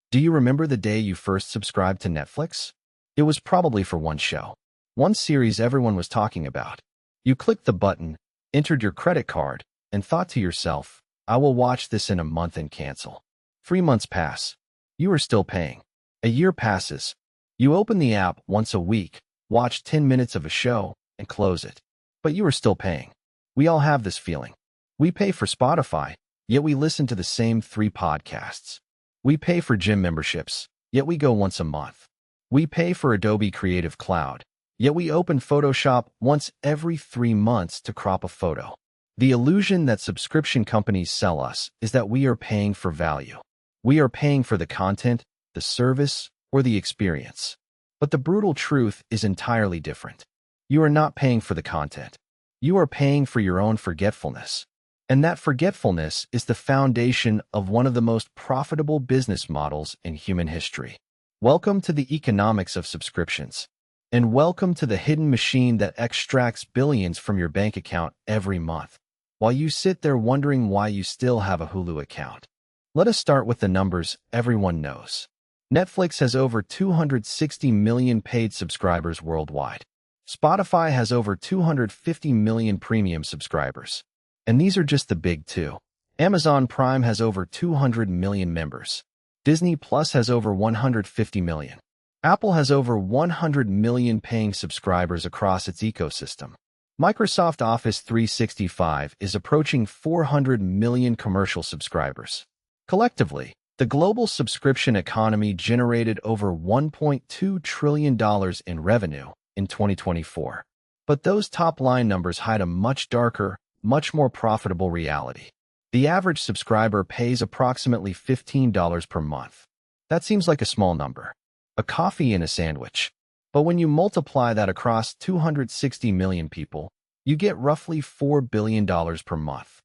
Do you remember the day you first subscribed to Netflix? It was probably for one show, one series everyone was talking about. You clicked the button, entered your credit card, and thought to yourself, I will watch this in a month and cancel. 3 months pass. You are still paying. A year passes. You open the app once a week, watch 10 minutes of a show, and close it. But you are still paying. We all have this feeling. We pay for Spotify, yet we listen to the same 3 podcasts. We pay for gym memberships, yet we go once a month. We pay for Adobe Creative Cloud, yet we open Photoshop once every 3 months to crop a photo. The illusion that subscription companies sell us is that we are paying for value. We are paying for the content, the service, or the experience. But the brutal truth is entirely different. You are not paying for the content. You are paying for your own forgetfulness. And that forgetfulness is the foundation of one of the most profitable business models in human history. Welcome to the economics of subscriptions. And welcome to the hidden machine that extracts billions from your bank account every month, while you sit there wondering why you still have a Hulu account. Let us start with the numbers everyone knows. Netflix has over 260 million paid subscribers worldwide. Spotify has over 250 million premium subscribers. And these are just the big 2. Amazon Prime has over 200 million members. Disney Plus has over 150 million. Apple has over 100 million paying subscribers across its ecosystem. Microsoft Office 365 is approaching 400 million commercial subscribers. Collectively, the global subscription economy generated over $1.2 trillion in revenue in 2024. But those top-line numbers hide a much darker, much more profitable reality. The average subscriber pays approximately $15 per month. That seems like a small number, a coffee and a sandwich. But when you multiply that across 260 million people, you get roughly $4 billion per month,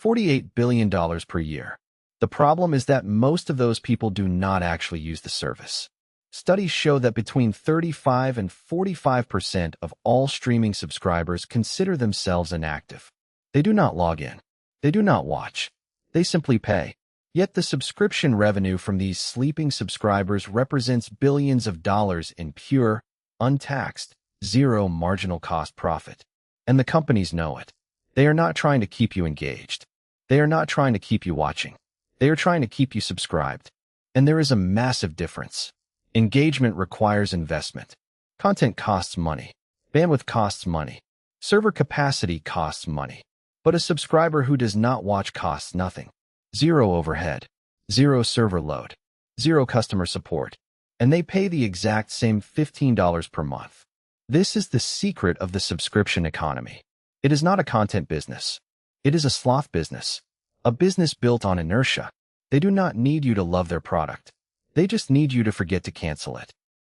$48 billion per year. The problem is that most of those people do not actually use the service. Studies show that between 35 and 45% of all streaming subscribers consider themselves inactive. They do not log in. They do not watch. They simply pay. Yet the subscription revenue from these sleeping subscribers represents billions of dollars in pure, untaxed, zero marginal cost profit. And the companies know it. They are not trying to keep you engaged. They are not trying to keep you watching. They are trying to keep you subscribed. And there is a massive difference. Engagement requires investment. Content costs money. Bandwidth costs money. Server capacity costs money. But a subscriber who does not watch costs nothing. Zero overhead. Zero server load. Zero customer support. And they pay the exact same $15 per month. This is the secret of the subscription economy. It is not a content business. It is a sloth business. A business built on inertia. They do not need you to love their product. They just need you to forget to cancel it.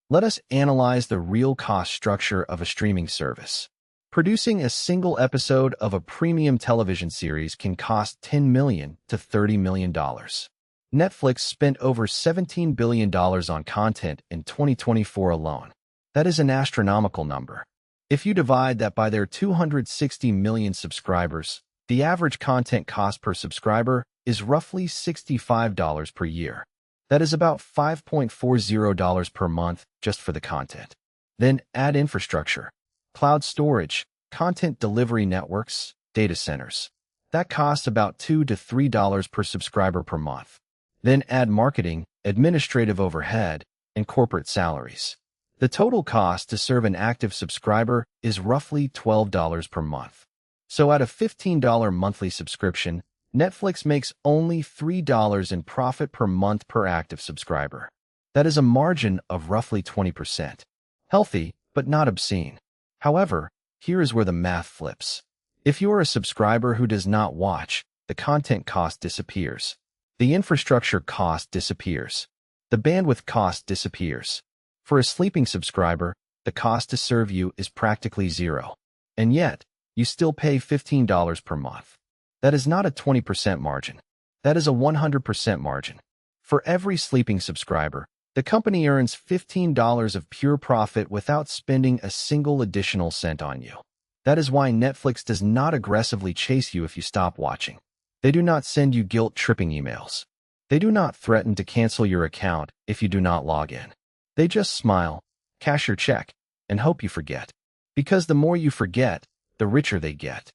Let us analyze the real cost structure of a streaming service. Producing a single episode of a premium television series can cost $10 million to $30 million. Netflix spent over $17 billion on content in 2024 alone. That is an astronomical number. If you divide that by their 260 million subscribers, the average content cost per subscriber is roughly $65 per year. That is about $5.40 per month just for the content. Then add infrastructure, cloud storage, content delivery networks, data centers. That costs about $2 to $3 per subscriber per month. Then add marketing, administrative overhead, and corporate salaries. The total cost to serve an active subscriber is roughly $12 per month. So at a $15 monthly subscription, Netflix makes only $3 in profit per month per active subscriber. That is a margin of roughly 20%. Healthy, but not obscene. However, here is where the math flips. If you are a subscriber who does not watch, the content cost disappears. The infrastructure cost disappears. The bandwidth cost disappears. For a sleeping subscriber, the cost to serve you is practically zero. And yet, you still pay $15 per month. That is not a 20% margin. That is a 100% margin. For every sleeping subscriber, the company earns $15 of pure profit without spending a single additional cent on you. That is why Netflix does not aggressively chase you if you stop watching. They do not send you guilt-tripping emails. They do not threaten to cancel your account if you do not log in. They just smile, cash your check, and hope you forget. Because the more you forget, the richer they get.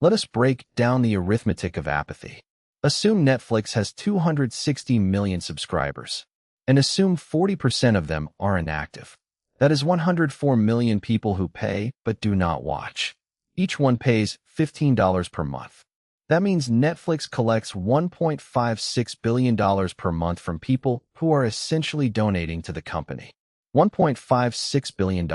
Let us break down the arithmetic of apathy. Assume Netflix has 260 million subscribers, and assume 40% of them are inactive. That is 104 million people who pay but do not watch. Each one pays $15 per month. That means Netflix collects $1.56 billion per month from people who are essentially donating to the company. $1.56 billion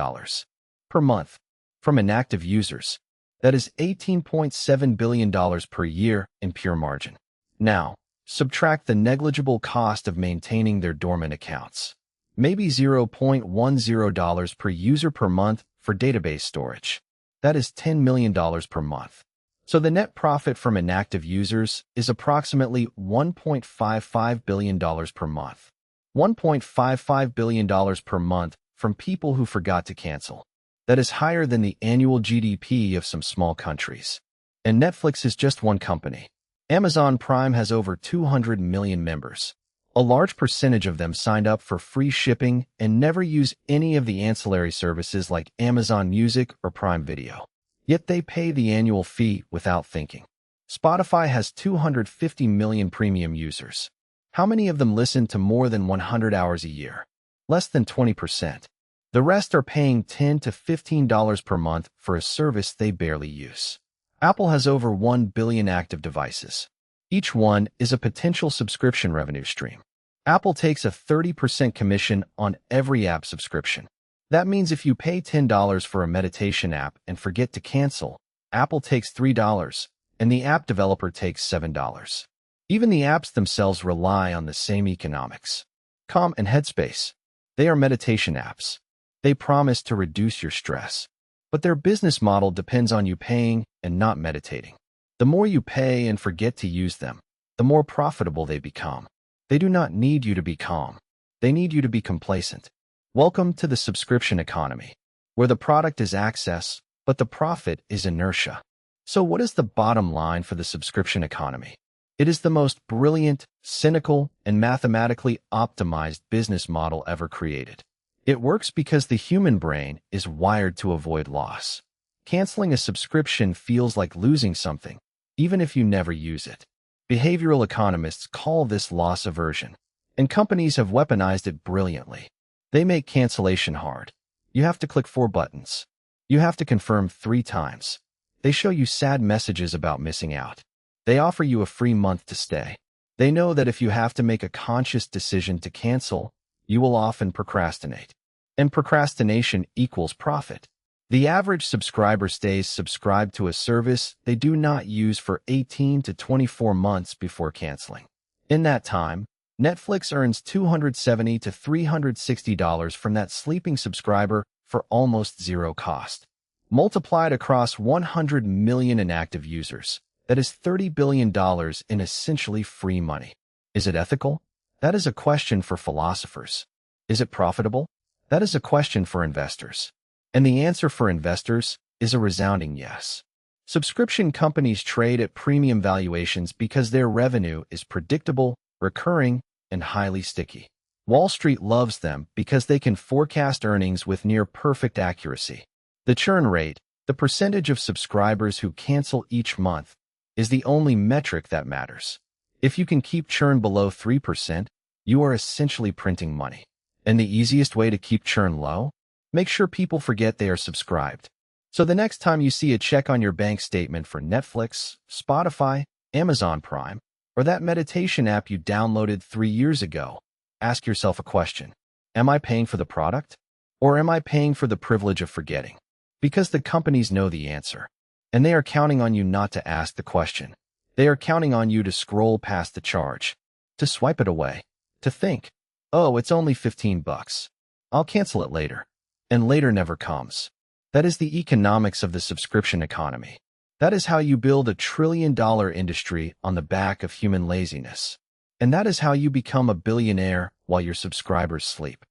per month from inactive users. That is $18.7 billion per year in pure margin. Now, subtract the negligible cost of maintaining their dormant accounts. Maybe $0.10 per user per month for database storage. That is $10 million per month. So the net profit from inactive users is approximately $1.55 billion per month. $1.55 billion per month from people who forgot to cancel. That is higher than the annual GDP of some small countries. And Netflix is just one company. Amazon Prime has over 200 million members. A large percentage of them signed up for free shipping and never use any of the ancillary services like Amazon Music or Prime Video. Yet they pay the annual fee without thinking. Spotify has 250 million premium users. How many of them listen to more than 100 hours a year? Less than 20%. The rest are paying $10 to $15 per month for a service they barely use. Apple has over 1 billion active devices. Each one is a potential subscription revenue stream. Apple takes a 30% commission on every app subscription. That means if you pay $10 for a meditation app and forget to cancel, Apple takes $3 and the app developer takes $7. Even the apps themselves rely on the same economics. Calm and Headspace. They are meditation apps. They promise to reduce your stress, but their business model depends on you paying and not meditating. The more you pay and forget to use them, the more profitable they become. They do not need you to be calm. They need you to be complacent. Welcome to the subscription economy, where the product is access, but the profit is inertia. So what is the bottom line for the subscription economy? It is the most brilliant, cynical, and mathematically optimized business model ever created. It works because the human brain is wired to avoid loss. Canceling a subscription feels like losing something, even if you never use it. Behavioral economists call this loss aversion, and companies have weaponized it brilliantly. They make cancellation hard. You have to click 4 buttons. You have to confirm 3 times. They show you sad messages about missing out. They offer you a free month to stay. They know that if you have to make a conscious decision to cancel, you will often procrastinate. And procrastination equals profit. The average subscriber stays subscribed to a service they do not use for 18 to 24 months before canceling. In that time, Netflix earns $270 to $360 from that sleeping subscriber for almost zero cost. Multiplied across 100 million inactive users, that is $30 billion in essentially free money. Is it ethical? That is a question for philosophers. Is it profitable? That is a question for investors. And the answer for investors is a resounding yes. Subscription companies trade at premium valuations because their revenue is predictable, recurring, and highly sticky. Wall Street loves them because they can forecast earnings with near-perfect accuracy. The churn rate, the percentage of subscribers who cancel each month, is the only metric that matters. If you can keep churn below 3%, you are essentially printing money. And the easiest way to keep churn low? Make sure people forget they are subscribed. So the next time you see a check on your bank statement for Netflix, Spotify, Amazon Prime, or that meditation app you downloaded 3 years ago, ask yourself a question. Am I paying for the product? Or am I paying for the privilege of forgetting? Because the companies know the answer. And they are counting on you not to ask the question. They are counting on you to scroll past the charge, to swipe it away, to think, oh, it's only $15. I'll cancel it later. And later never comes. That is the economics of the subscription economy. That is how you build a trillion-dollar industry on the back of human laziness. And that is how you become a billionaire while your subscribers sleep.